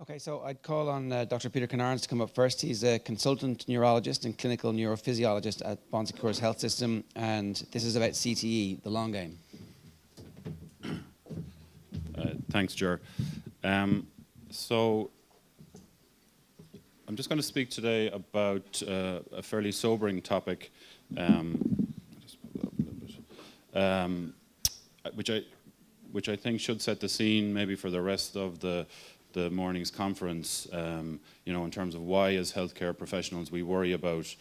Okay, so I'd call on Dr. Peter Kinirons to come up first. He's a consultant neurologist and clinical neurophysiologist at Bon Secours Health System, and this is about CTE, the long game. Thanks, Ger. So I'm just going to speak today about a fairly sobering topic, which I think should set the scene maybe for the rest of the morning's conference, in terms of why as healthcare professionals we worry about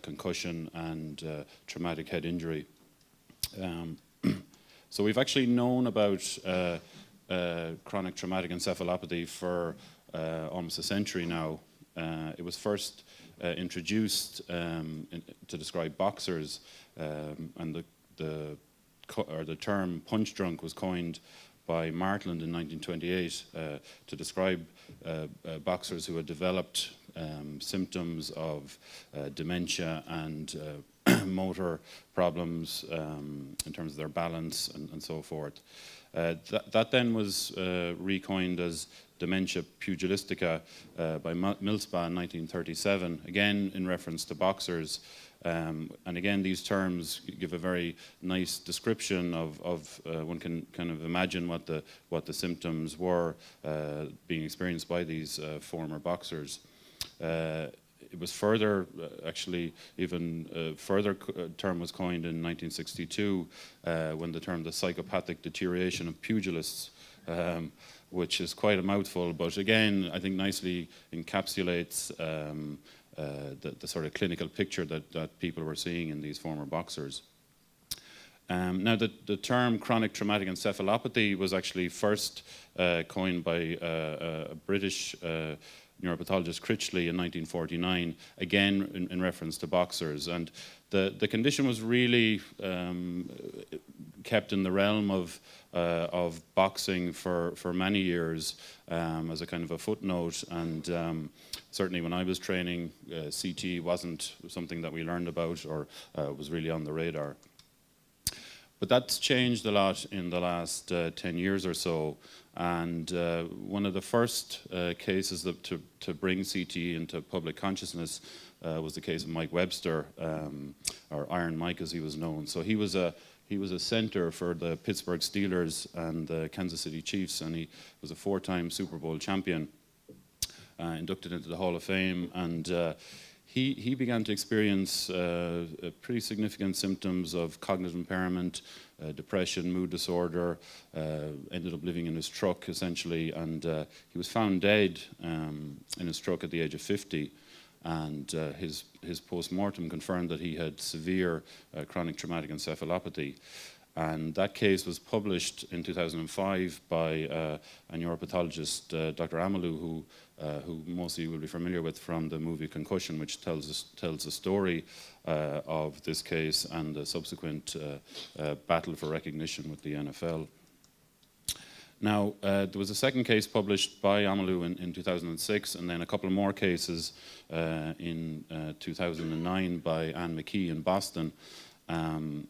concussion and traumatic head injury. So we've actually known about chronic traumatic encephalopathy for almost a century now. It was first introduced to describe boxers, and the term punch drunk was coined by Martland in 1928 to describe boxers who had developed symptoms of dementia and motor problems in terms of their balance and so forth. That then was recoined as dementia pugilistica by Millspa in 1937, again in reference to boxers. And again, these terms give a very nice description of one can kind of imagine what the symptoms were being experienced by these former boxers. It was further, actually, even further term was coined in 1962 when the term the psychopathic deterioration of pugilists, which is quite a mouthful, but again, I think nicely encapsulates the sort of clinical picture that people were seeing in these former boxers. Now, the term chronic traumatic encephalopathy was actually first coined by a British neuropathologist, Critchley, in 1949, again in reference to boxers. And the condition was really kept in the realm of boxing for many years as a kind of a footnote, and certainly when I was training, CT wasn't something that we learned about or was really on the radar. But that's changed a lot in the last 10 years or so, and one of the first cases to bring CTE into public consciousness was the case of Mike Webster, or Iron Mike as he was known. So he was a center for the Pittsburgh Steelers and the Kansas City Chiefs, and he was a 4-time Super Bowl champion, inducted into the Hall of Fame, and he began to experience pretty significant symptoms of cognitive impairment, depression, mood disorder, ended up living in his truck essentially, and he was found dead in his truck at the age of 50. And his post-mortem confirmed that he had severe chronic traumatic encephalopathy. And that case was published in 2005 by a neuropathologist, Dr. Amelou, who most of you will be familiar with from the movie Concussion, which tells the story of this case and the subsequent battle for recognition with the NFL. Now, there was a second case published by Amelou in 2006, and then a couple more cases in 2009 by Anne McKee in Boston. And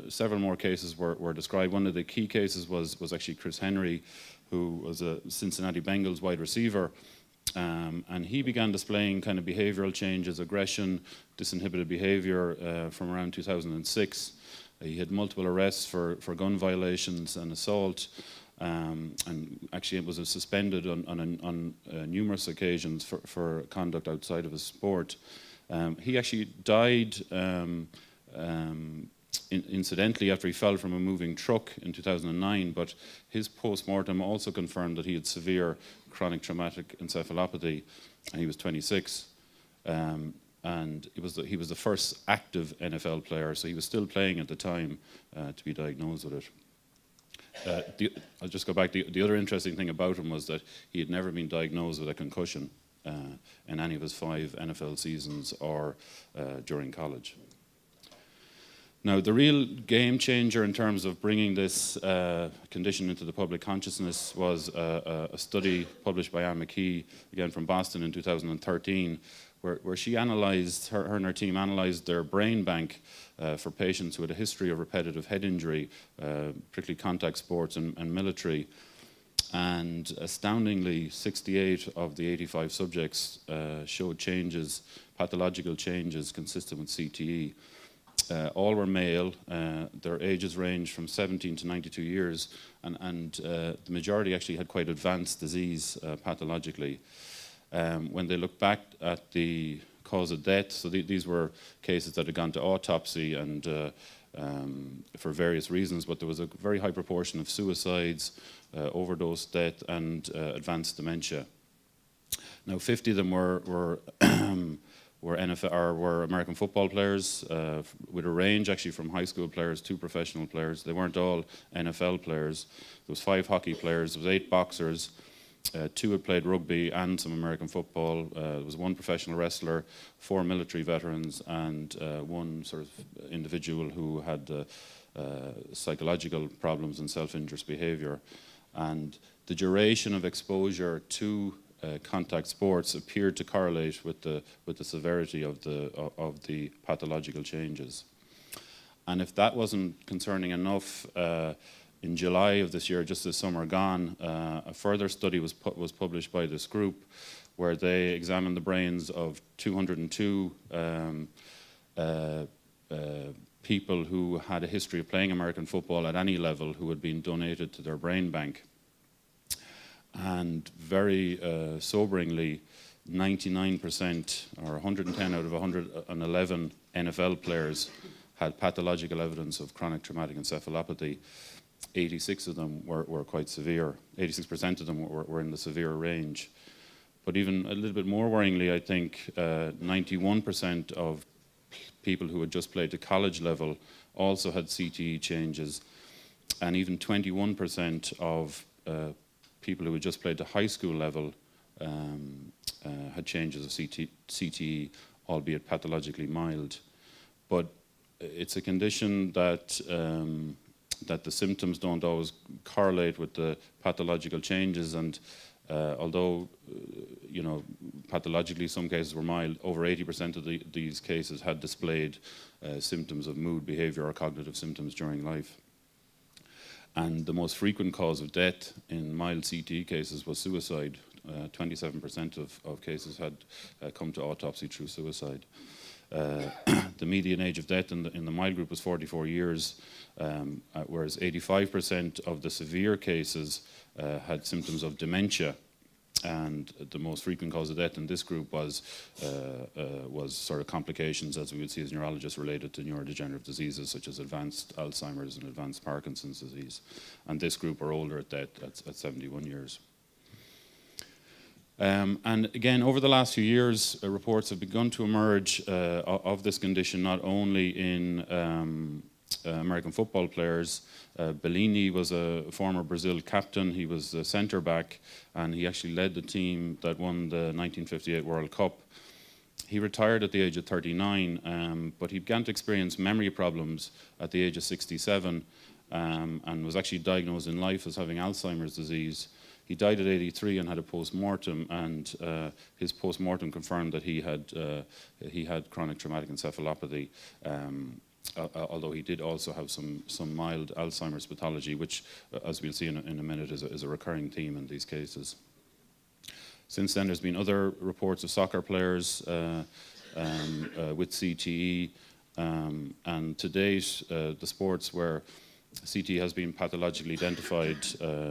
several more cases were described. One of the key cases was actually Chris Henry, who was a Cincinnati Bengals wide receiver. And he began displaying kind of behavioral changes, aggression, disinhibited behavior from around 2006. He had multiple arrests for gun violations and assault, and actually it was suspended on numerous occasions for conduct outside of his sport. He actually died incidentally after he fell from a moving truck in 2009, but his post-mortem also confirmed that he had severe chronic traumatic encephalopathy, and he was 26. And he was the first active NFL player, so he was still playing at the time to be diagnosed with it. I'll just go back. The other interesting thing about him was that he had never been diagnosed with a concussion in any of his 5 NFL seasons or during college. Now, the real game changer in terms of bringing this condition into the public consciousness was a study published by Anne McKee, again from Boston in 2013, where she analysed, her and her team analysed their brain bank for patients who had a history of repetitive head injury, particularly contact sports and military. And astoundingly, 68 of the 85 subjects showed changes, pathological changes consistent with CTE. All were male. Their ages ranged from 17 to 92 years, and the majority actually had quite advanced disease pathologically. When they looked back at the cause of death, so these were cases that had gone to autopsy and for various reasons, but there was a very high proportion of suicides, overdose death, and advanced dementia. Now, 50 of them were NFL or were American football players, with a range actually from high school players to professional players. They weren't all NFL players. There was 5 hockey players, there was 8 boxers, 2 had played rugby and some American football. There was 1 professional wrestler, 4 military veterans, and 1 sort of individual who had psychological problems and self-injurious behavior. And the duration of exposure to contact sports appeared to correlate with the severity of the pathological changes. And if that wasn't concerning enough, in July of this year, just this summer gone, a further study was published by this group where they examined the brains of 202 people who had a history of playing American football at any level who had been donated to their brain bank. And very soberingly, 99% or 110 out of 111 NFL players had pathological evidence of chronic traumatic encephalopathy. 86 of them were quite severe. 86% of them were in the severe range. But even a little bit more worryingly, I think 91% of people who had just played to college level also had CTE changes. And even 21% of people who had just played to high school level had changes of CTE, albeit pathologically mild. But it's a condition that that the symptoms don't always correlate with the pathological changes, and although pathologically some cases were mild, over 80% of these cases had displayed symptoms of mood, behavior, or cognitive symptoms during life. And the most frequent cause of death in mild CTE cases was suicide. 27% of cases had come to autopsy through suicide. The median age of death in the mild group was 44 years, whereas 85% of the severe cases had symptoms of dementia. And the most frequent cause of death in this group was sort of complications, as we would see as neurologists, related to neurodegenerative diseases such as advanced Alzheimer's and advanced Parkinson's disease. And this group are older at death at 71 years. And again, over the last few years, reports have begun to emerge of this condition, not only in American football players. Bellini was a former Brazil captain. He was a centre back, and he actually led the team that won the 1958 World Cup. He retired at the age of 39, but he began to experience memory problems at the age of 67, and was actually diagnosed in life as having Alzheimer's disease. He died at 83 and had a post-mortem, and his post-mortem confirmed that he had chronic traumatic encephalopathy, although he did also have some mild Alzheimer's pathology, which, as we'll see in a minute, is a recurring theme in these cases. Since then, there's been other reports of soccer players with CTE, and to date, the sports where CTE has been pathologically identified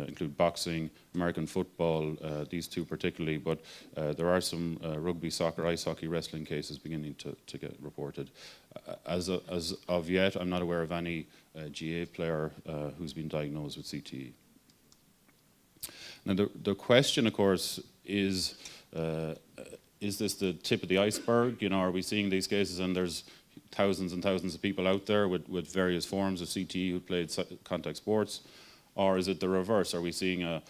include boxing, American football, these two particularly, but there are some rugby, soccer, ice hockey, wrestling cases beginning to get reported. As of yet, I'm not aware of any GA player who's been diagnosed with CTE. Now, the question, of course, is this the tip of the iceberg? Are we seeing these cases and there's thousands and thousands of people out there with various forms of CTE who played contact sports, or is it the reverse? Are we seeing a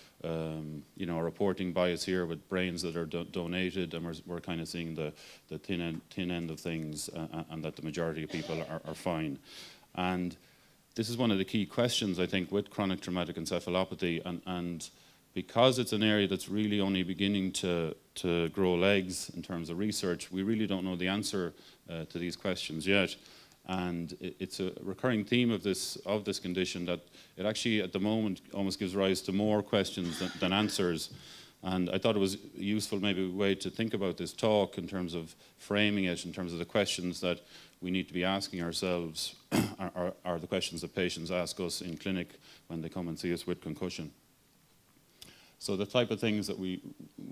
reporting bias here with brains that are donated, and we're kind of seeing the thin end of things, and that the majority of people are fine? And this is one of the key questions, I think, with chronic traumatic encephalopathy, and because it's an area that's really only beginning to grow legs in terms of research, we really don't know the answer to these questions yet. And it's a recurring theme of this condition that it actually, at the moment, almost gives rise to more questions than answers. And I thought it was a useful, maybe, way to think about this talk in terms of framing it, in terms of the questions that we need to be asking ourselves, are the questions that patients ask us in clinic when they come and see us with concussion. So the type of things that we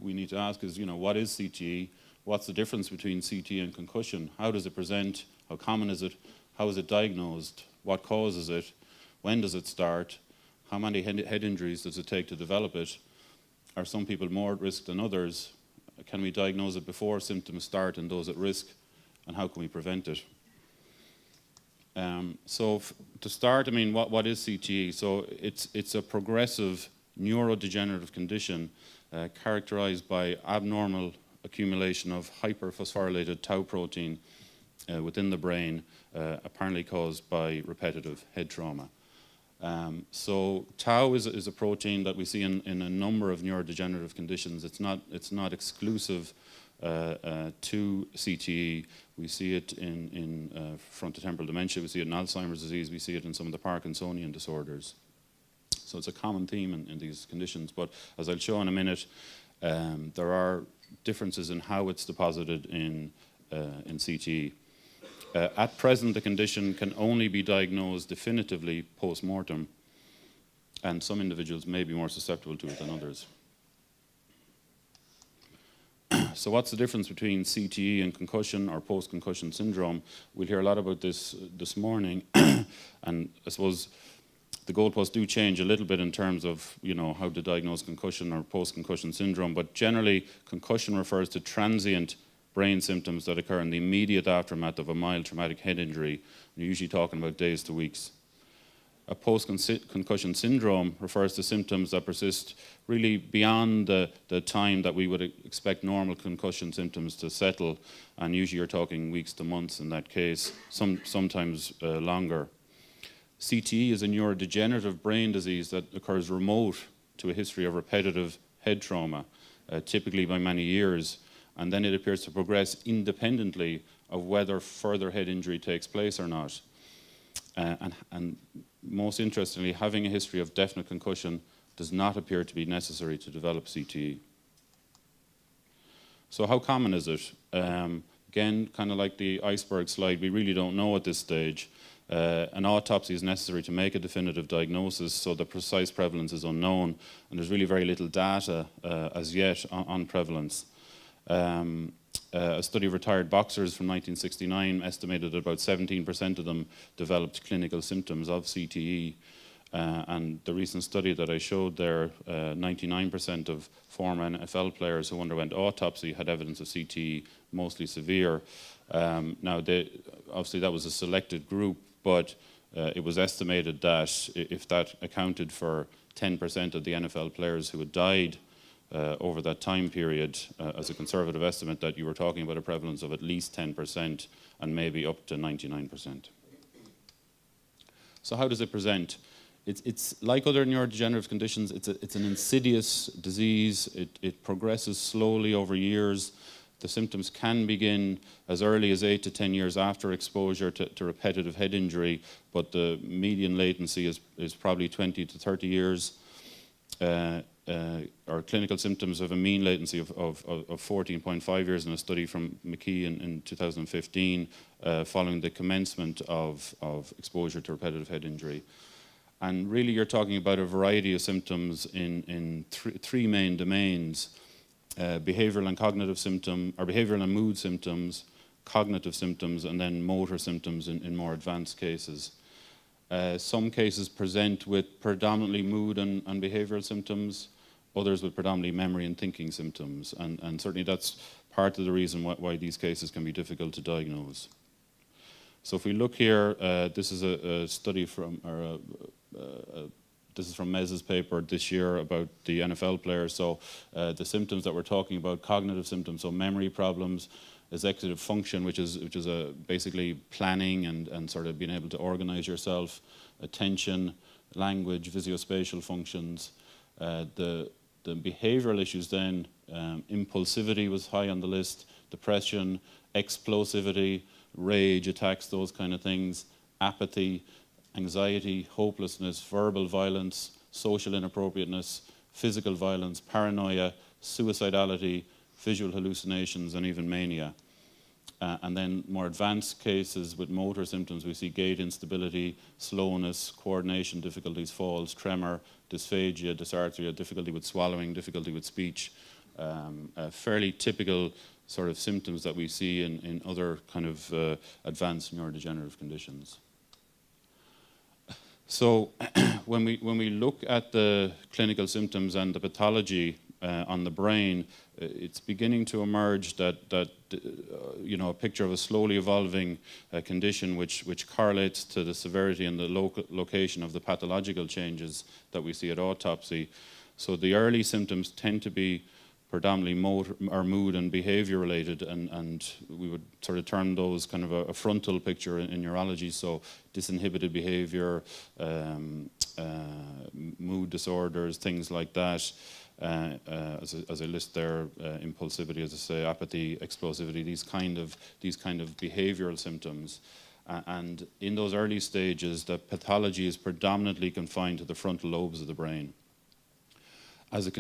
need to ask is, what is CTE? What's the difference between CTE and concussion? How does it present? How common is it? How is it diagnosed? What causes it? When does it start? How many head injuries does it take to develop it? Are some people more at risk than others? Can we diagnose it before symptoms start in those at risk? And how can we prevent it? So to start, what is CTE? So it's a progressive neurodegenerative condition characterized by abnormal accumulation of hyperphosphorylated tau protein within the brain, apparently caused by repetitive head trauma. So tau is a protein that we see in a number of neurodegenerative conditions. It's not exclusive to CTE. We see it in frontotemporal dementia. We see it in Alzheimer's disease. We see it in some of the Parkinsonian disorders. So it's a common theme in these conditions. But as I'll show in a minute, there are differences in how it's deposited in CTE. At present, the condition can only be diagnosed definitively post-mortem, and some individuals may be more susceptible to it than others. So what's the difference between CTE and concussion or post-concussion syndrome? We'll hear a lot about this morning, and I suppose the goalposts do change a little bit in terms of how to diagnose concussion or post-concussion syndrome, but generally concussion refers to transient brain symptoms that occur in the immediate aftermath of a mild traumatic head injury. We're usually talking about days to weeks. A post-concussion syndrome refers to symptoms that persist really beyond the time that we would expect normal concussion symptoms to settle, and usually you're talking weeks to months in that case, sometimes longer. CTE is a neurodegenerative brain disease that occurs remote to a history of repetitive head trauma, typically by many years, and then it appears to progress independently of whether further head injury takes place or not. And most interestingly, having a history of definite concussion does not appear to be necessary to develop CTE. So how common is it? Again, kind of like the iceberg slide, we really don't know at this stage. An autopsy is necessary to make a definitive diagnosis, so the precise prevalence is unknown, and there's really very little data as yet on prevalence. A study of retired boxers from 1969 estimated that about 17% of them developed clinical symptoms of CTE. And the recent study that I showed there, 99% of former NFL players who underwent autopsy had evidence of CTE, mostly severe. Now, obviously that was a selected group, but it was estimated that if that accounted for 10% of the NFL players who had died over that time period, as a conservative estimate, that you were talking about a prevalence of at least 10% and maybe up to 99%. So how does it present? It's like other neurodegenerative conditions. It's an insidious disease. It progresses slowly over years. The symptoms can begin as early as 8 to 10 years after exposure to repetitive head injury, but the median latency is probably 20 to 30 years. Our clinical symptoms have a mean latency of 14.5 years in a study from McKee in 2015, following the commencement of exposure to repetitive head injury. And really you're talking about a variety of symptoms in three main domains: behavioral and cognitive symptom, or behavioral and mood symptoms, cognitive symptoms, and then motor symptoms in more advanced cases. Some cases present with predominantly mood and behavioral symptoms, others with predominantly memory and thinking symptoms, and certainly that's part of the reason why these cases can be difficult to diagnose. So if we look here, this is a study from, this is from Mez's paper this year about the NFL players. So the symptoms that we're talking about, cognitive symptoms, so memory problems, executive function, which is basically planning and sort of being able to organize yourself, attention, language, visuospatial functions. The behavioral issues then, impulsivity was high on the list, depression, explosivity, rage attacks, those kind of things, apathy, anxiety, hopelessness, verbal violence, social inappropriateness, physical violence, paranoia, suicidality, visual hallucinations, and even mania. And then more advanced cases with motor symptoms, we see gait instability, slowness, coordination difficulties, falls, tremor, dysphagia, dysarthria, difficulty with swallowing, difficulty with speech. Fairly typical sort of symptoms that we see in other kind of advanced neurodegenerative conditions. So when we look at the clinical symptoms and the pathology on the brain, it's beginning to emerge that a picture of a slowly evolving condition which correlates to the severity and the location of the pathological changes that we see at autopsy. So the early symptoms tend to be predominantly motor or mood and behavior related, and we would sort of term those kind of a frontal picture in neurology. So disinhibited behavior, mood disorders, things like that. As I list there, impulsivity, as I say, apathy, explosivity, these kind of behavioral symptoms. And in those early stages, the pathology is predominantly confined to the frontal lobes of the brain. As it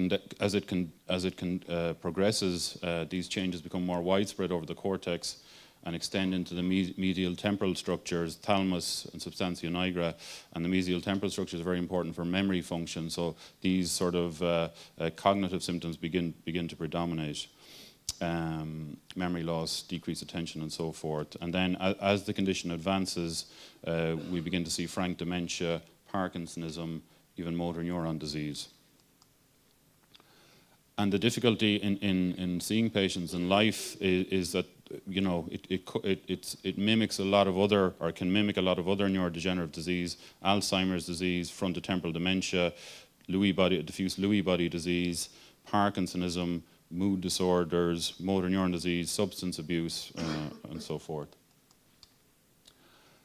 progresses, these changes become more widespread over the cortex and extend into the medial temporal structures, thalamus and substantia nigra. And the medial temporal structure is very important for memory function. So these sort of cognitive symptoms begin to predominate. Memory loss, decreased attention, and so forth. And then as the condition advances, we begin to see frank dementia, Parkinsonism, even motor neuron disease. And the difficulty in seeing patients in life is that it mimics a lot of other, or can mimic a lot of other neurodegenerative disease, Alzheimer's disease, frontotemporal dementia, diffuse Lewy body disease, Parkinsonism, mood disorders, motor neuron disease, substance abuse, and so forth.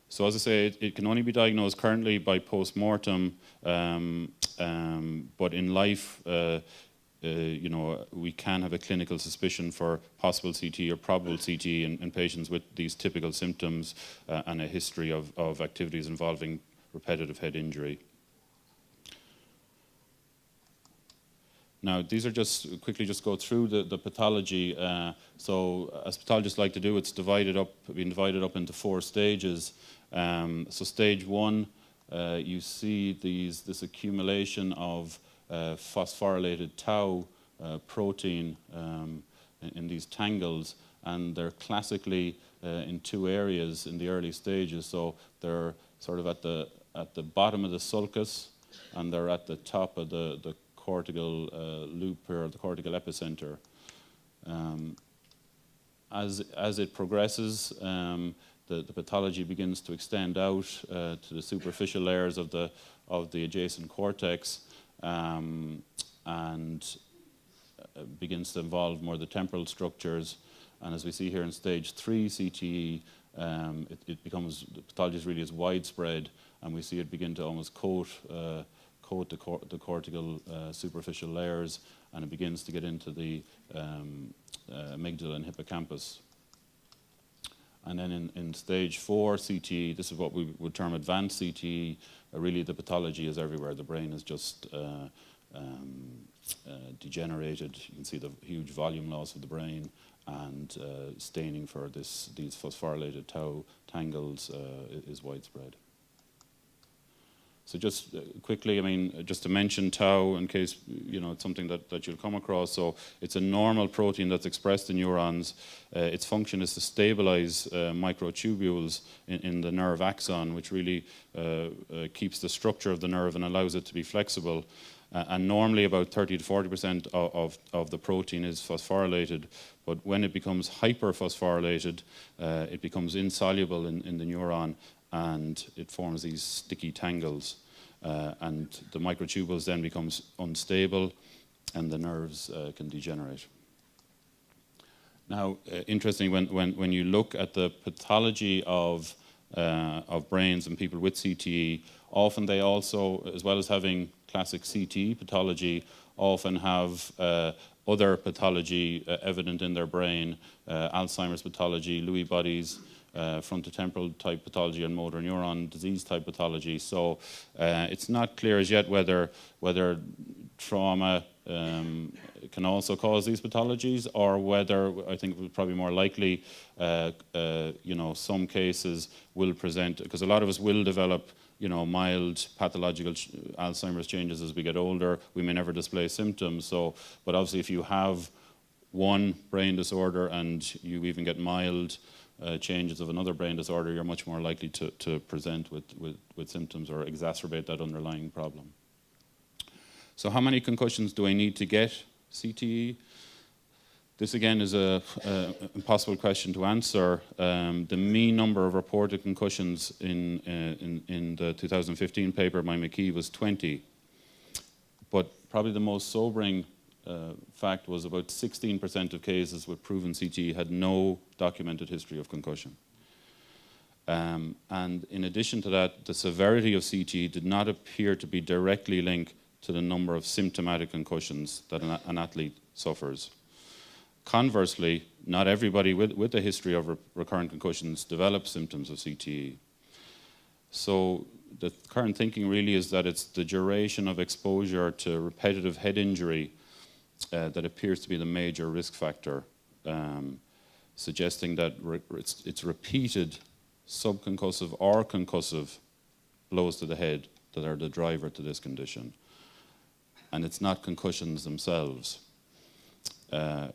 So as I say, it can only be diagnosed currently by post-mortem, but in life, we can have a clinical suspicion for possible CT or probable CT in patients with these typical symptoms and a history of activities involving repetitive head injury. Now, these are just quickly go through the pathology. So as pathologists like to do, it's been divided up into 4 stages. So stage 1, you see this accumulation of phosphorylated tau protein in these tangles, and they're classically in 2 areas in the early stages. So they're sort of at the bottom of the sulcus, and they're at the top of the cortical loop or the cortical epicenter. As it progresses, the pathology begins to extend out to the superficial layers of the adjacent cortex. And begins to involve more the temporal structures. And as we see here in stage 3 CTE, the pathology really is widespread, and we see it begin to almost coat the cortical superficial layers, and it begins to get into the amygdala and hippocampus. And then in stage 4 CTE, this is what we would term advanced CTE. Really, the pathology is everywhere. The brain is just degenerated. You can see the huge volume loss of the brain, and staining for these phosphorylated tau tangles is widespread. So just quickly, just to mention tau in case it's something that you'll come across. So it's a normal protein that's expressed in neurons. Its function is to stabilize microtubules in the nerve axon, which really keeps the structure of the nerve and allows it to be flexible. And normally about 30 to 40% of the protein is phosphorylated, but when it becomes hyperphosphorylated, it becomes insoluble in the neuron, and it forms these sticky tangles, and the microtubules then becomes unstable, and the nerves can degenerate. Now, interesting, when you look at the pathology of brains in people with CTE, often they also, as well as having classic CTE pathology, often have other pathology evident in their brain, Alzheimer's pathology, Lewy bodies, frontotemporal type pathology and motor neuron disease type pathology. So it's not clear as yet whether trauma can also cause these pathologies, or whether, I think it would probably more likely, some cases will present, because a lot of us will develop mild pathological Alzheimer's changes as we get older. We may never display symptoms. So, but obviously if you have one brain disorder and you even get mild changes of another brain disorder, you're much more likely to present with symptoms or exacerbate that underlying problem. So how many concussions do I need to get CTE? This again is an impossible question to answer. The mean number of reported concussions in the 2015 paper by McKee was 20. But probably the most sobering fact was about 16% of cases with proven CTE had no documented history of concussion. And in addition to that, the severity of CTE did not appear to be directly linked to the number of symptomatic concussions that an athlete suffers. Conversely, not everybody with a history of recurrent concussions develops symptoms of CTE. So the current thinking really is that it's the duration of exposure to repetitive head injury that appears to be the major risk factor, suggesting that it's repeated subconcussive or concussive blows to the head that are the driver to this condition. And it's not concussions themselves.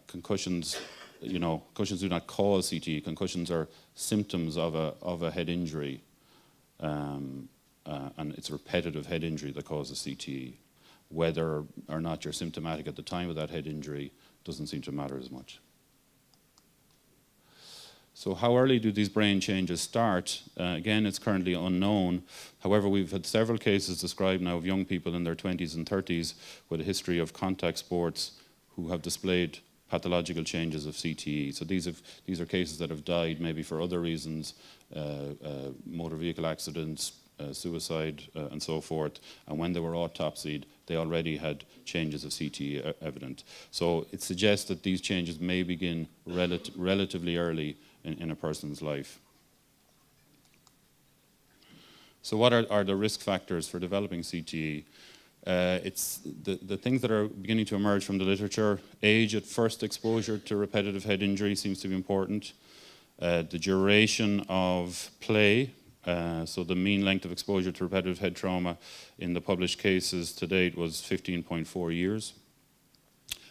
Concussions do not cause CTE. Concussions are symptoms of a head injury, and it's repetitive head injury that causes CTE. Whether or not you're symptomatic at the time of that head injury doesn't seem to matter as much. So how early do these brain changes start? Again, it's currently unknown. However, we've had several cases described now of young people in their 20s and 30s with a history of contact sports who have displayed pathological changes of CTE. So these are cases that have died maybe for other reasons, motor vehicle accidents, suicide, and so forth. And when they were autopsied, they already had changes of CTE evident. So it suggests that these changes may begin relatively early in a person's life. So what are the risk factors for developing CTE? It's the things that are beginning to emerge from the literature. Age at first exposure to repetitive head injury seems to be important. The duration of play, so the mean length of exposure to repetitive head trauma in the published cases to date was 15.4 years.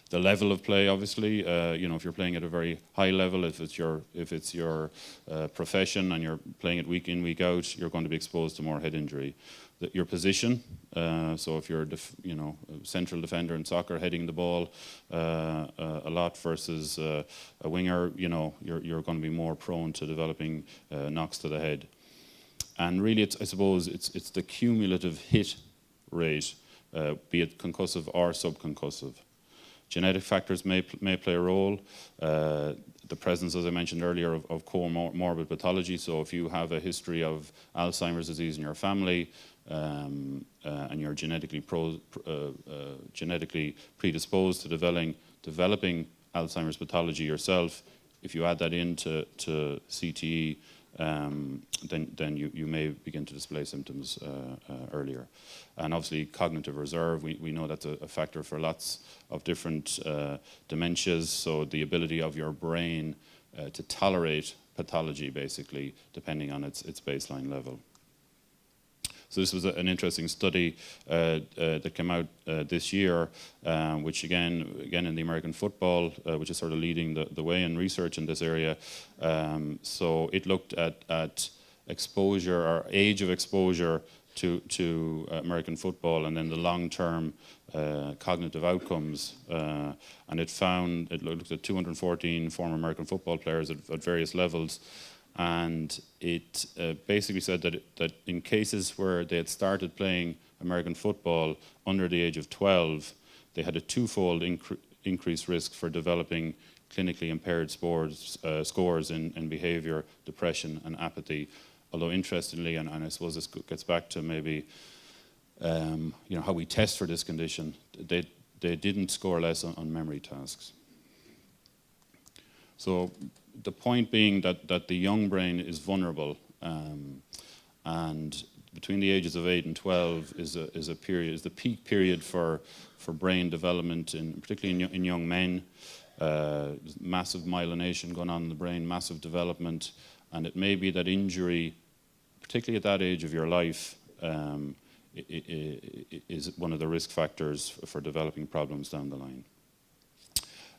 The level of play, obviously, if you're playing at a very high level, if it's your profession and you're playing it week in, week out, you're going to be exposed to more head injury. Your position, so if you're a central defender in soccer, heading the ball a lot versus a winger, you're going to be more prone to developing knocks to the head. And really, I suppose it's the cumulative hit rate, be it concussive or subconcussive. Genetic factors may play a role. The presence, as I mentioned earlier, of comorbid pathology. So if you have a history of Alzheimer's disease in your family and you're genetically predisposed to developing Alzheimer's pathology yourself, if you add that into CTE, then you may begin to display symptoms earlier. And obviously cognitive reserve, we know that's a factor for lots of different dementias, so the ability of your brain to tolerate pathology, basically, depending on its baseline level. So this was an interesting study that came out this year, which again in the American football, which is sort of leading the way in research in this area. So it looked at exposure or age of exposure to American football, and then the long-term cognitive outcomes. And it looked at 214 former American football players at various levels. And it basically said that in cases where they had started playing American football under the age of 12, they had a twofold increased risk for developing clinically impaired scores in behavior, depression, and apathy. Although interestingly, and I suppose this gets back to maybe how we test for this condition, they didn't score less on memory tasks. So the point being that the young brain is vulnerable, and between the ages of 8 and 12 is the peak period for brain development, particularly in young men. There's massive myelination going on in the brain, massive development, and it may be that injury, particularly at that age of your life, is one of the risk factors for developing problems down the line.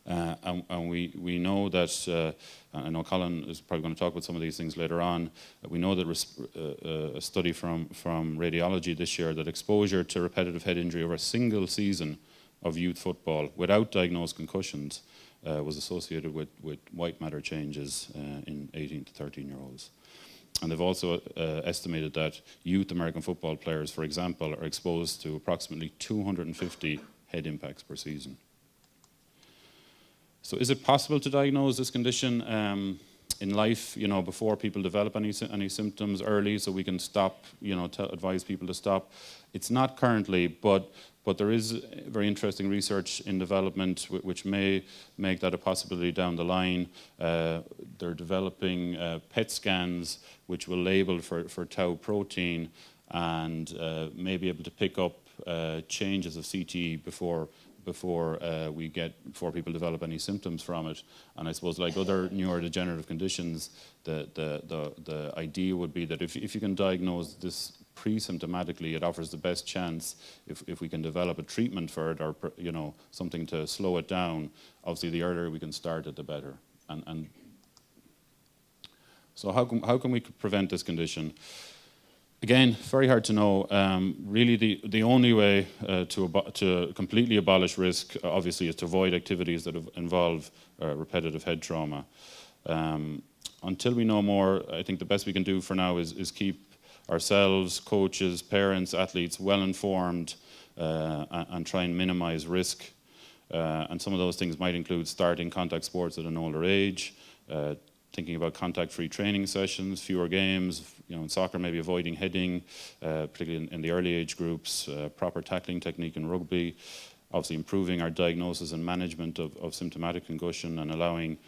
And we know that, I know Colin is probably going to talk about some of these things later on, we know that a study from radiology this year that exposure to repetitive head injury over a single season of youth football without diagnosed concussions was associated with white matter changes in 18 to 13-year-olds. And they've also estimated that youth American football players, for example, are exposed to approximately 250 head impacts per season. So is it possible to diagnose this condition in life, before people develop any symptoms early, so we can stop, advise people to stop? It's not currently, but there is very interesting research in development which may make that a possibility down the line. They're developing PET scans which will label for tau protein and may be able to pick up changes of CTE before people develop any symptoms from it. And I suppose, like other neurodegenerative conditions, the idea would be that if you can diagnose this pre-symptomatically, it offers the best chance if we can develop a treatment for it, or something to slow it down. Obviously, the earlier we can start it, the better. And so how can we prevent this condition? Again, very hard to know. Really, the only way to completely abolish risk, obviously, is to avoid activities that involve repetitive head trauma. Until we know more, I think the best we can do for now is keep ourselves, coaches, parents, athletes well informed and try and minimize risk. And some of those things might include starting contact sports at an older age, thinking about contact-free training sessions, fewer games, in soccer maybe avoiding heading, particularly in the early age groups, proper tackling technique in rugby, obviously improving our diagnosis and management of symptomatic concussion and allowing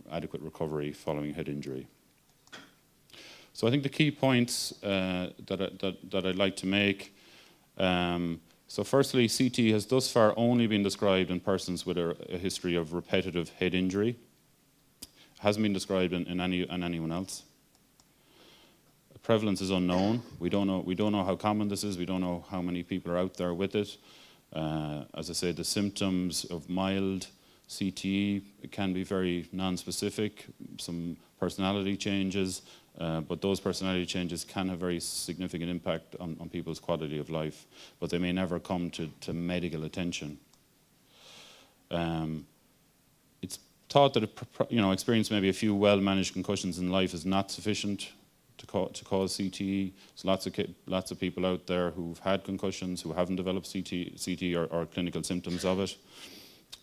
adequate recovery following head injury. So I think the key points that I'd like to make, so firstly, CTE has thus far only been described in persons with a history of repetitive head injury. It hasn't been described in anyone else. Prevalence is unknown. We don't know how common this is. We don't know how many people are out there with it. As I say, the symptoms of mild CTE can be very non-specific, some personality changes, but those personality changes can have very significant impact on people's quality of life, but they may never come to medical attention. It's thought that experience maybe a few well-managed concussions in life is not sufficient to cause CTE. So lots of people out there who've had concussions who haven't developed CTE or clinical symptoms of it.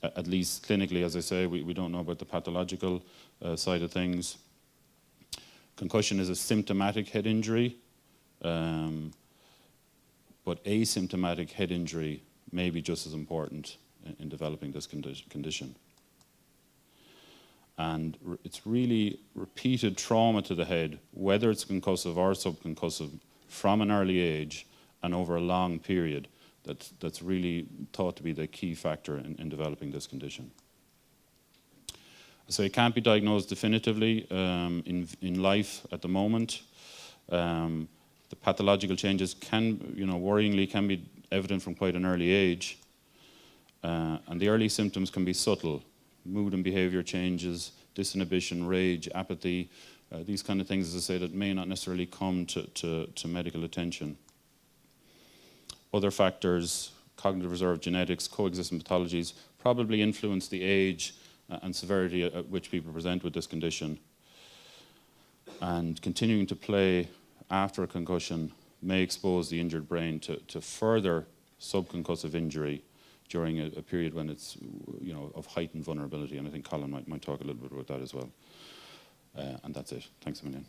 At least clinically, as I say, we don't know about the pathological side of things. Concussion is a symptomatic head injury, but asymptomatic head injury may be just as important in developing this condition. And it's really repeated trauma to the head, whether it's concussive or subconcussive, from an early age and over a long period, that's really thought to be the key factor in developing this condition. So it can't be diagnosed definitively in life at the moment. The pathological changes worryingly can be evident from quite an early age. And the early symptoms can be subtle. Mood and behavior changes, disinhibition, rage, apathy, these kind of things, as I say, that may not necessarily come to medical attention. Other factors, cognitive reserve, genetics, coexisting pathologies, probably influence the age and severity at which people present with this condition. And continuing to play after a concussion may expose the injured brain to further subconcussive injury during a period when it's of heightened vulnerability, and I think Colin might talk a little bit about that as well. And that's it. Thanks a million.